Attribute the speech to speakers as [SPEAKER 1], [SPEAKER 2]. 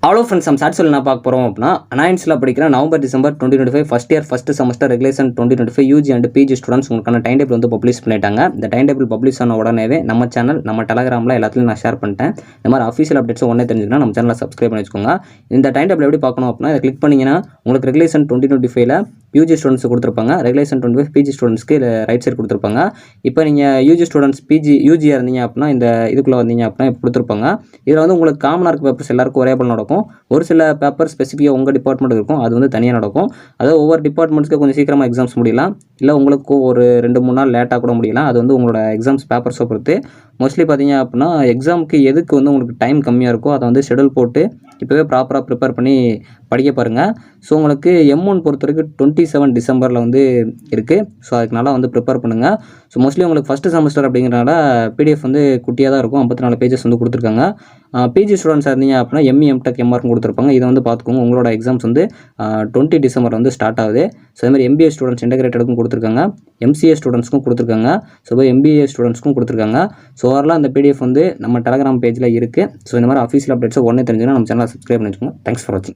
[SPEAKER 1] Hello friends, நம்ம chat என்ன பார்க்க போகிறோம் அப்படின்னா, அனாயின்ஸில் படிக்கிற November December 2025 first year first semester regulation 2025 UG and PG students உங்களுக்கான டைம் டேபிள் வந்து பப்ளிஷ் பண்ணிட்டாங்க. இந்த டைம் டேபிள் பப்ளிஷ் ஆன உடனே நம்ம சேனல் நம்ம டெலகிராமில் எல்லாத்துலையும் நான் ஷேர் பண்ணிட்டேன். இந்த மாதிரி அஃபீஷியல் அப்டேட்ஸ் ஒன்றே தெரிஞ்சுக்கணும் நம்ம சேனலில் சப்ஸ்கிரைப் பண்ணி வச்சுக்கோங்க. இந்த டைம் டேபிள் எப்படி பார்க்கணும் அப்படின்னா, இதை கிளிக் பண்ணிங்கன்னா உங்களுக்கு ரெகுலேஷன் 2025ல் யூஜி ஸ்டூடெண்ட்ஸ் கொடுத்துருப்பாங்க, ரெகுலேஷன் 25 பிஜி ஸ்டூடெண்ட்ஸ்க்கு ரைட் சைடு கொடுத்துருப்பாங்க. இப்போ நீங்கள் யூஜி ஸ்டூடெண்ட்ஸ் யூஜியாக இருந்தீங்க அப்படின்னா இந்த இதுக்குள்ளே வந்தீங்க அப்படின்னா கொடுத்துருப்பாங்க. இதில் வந்து உங்களுக்கு காமனாக இருக்க பேப்பர்ஸ் எல்லாருக்கும் ஒரே போல் நடக்கும். ஒரு சில பேப்பர் ஸ்பெசிஃபிக்காக உங்கள் டிபார்ட்மெண்ட் இருக்கும், அது வந்து தனியாக நடக்கும். அதாவது ஒவ்வொரு டிபார்ட்மெண்ட்ஸ்க்கு கொஞ்சம் சீக்கிரமாக எக்ஸாம்ஸ் முடியலாம், இல்லை உங்களுக்கு ஒரு 2-3 நாள் லேட்டாக கூட முடியலாம். அது வந்து உங்களோட எக்ஸாம்ஸ் பேப்பர்ஸை பொறுத்து. மோஸ்ட்லி பார்த்தீங்க அப்படின்னா எக்ஸாமுக்கு எதுக்கு வந்து உங்களுக்கு டைம் கம்மியாக இருக்கோ அதை வந்து ஷெடியூல் போட்டு இப்போவே ப்ராப்பராக ப்ரிப்பேர் பண்ணி படிக்க பாருங்கள். ஸோ உங்களுக்கு M1 பொறுத்த வரைக்கும் 27 டிசம்பரில் வந்து இருக்குது. ஸோ அதுக்கு நல்லா வந்து ப்ரிப்பேர் பண்ணுங்கள். ஸோ மோஸ்ட்லி உங்களுக்கு ஃபஸ்ட்டு செமஸ்டர் அப்படிங்கிறனால PDF வந்து குட்டியாக தான் இருக்கும், 54 பேஜஸ் வந்து கொடுத்துருக்காங்க. பிஜி ஸ்டூடெண்ட்ஸ் இருந்தீங்க அப்படின்னா ME MTech MRக்கும் கொடுத்துருப்பாங்க. இதை வந்து பார்த்துக்கோங்க. உங்களோட எக்ஸாம்ஸ் வந்து 20 டிசம்பர் வந்து ஸ்டார்ட் ஆகுது. ஸோ அதேமாதிரி MBA ஸ்டூடெண்ட்ஸ் இன்டெகிரேட்டடுக்கும் கொடுத்துருக்காங்க, MCA ஸ்டூடெண்ட்ஸ்க்கும் கொடுத்துருக்காங்க, ஸோ MBA ஸ்டூடெண்ட்ஸ்க்கும் கொடுத்துருக்காங்க. ஸோ ஓவராலாக அந்த PDF வந்து நம்ம டெலகிராம் பேஜில் இருக்குது. ஸோ இந்த மாதிரி அஃபீஷியல் அப்டேட்ஸை உடனே தெரிஞ்சுன்னா நம்ம சேனலை சப்ஸ்கிரைப் பண்ணி வச்சுக்கோங்க. தேங்க்ஸ் ஃபார் வாட்சிங்.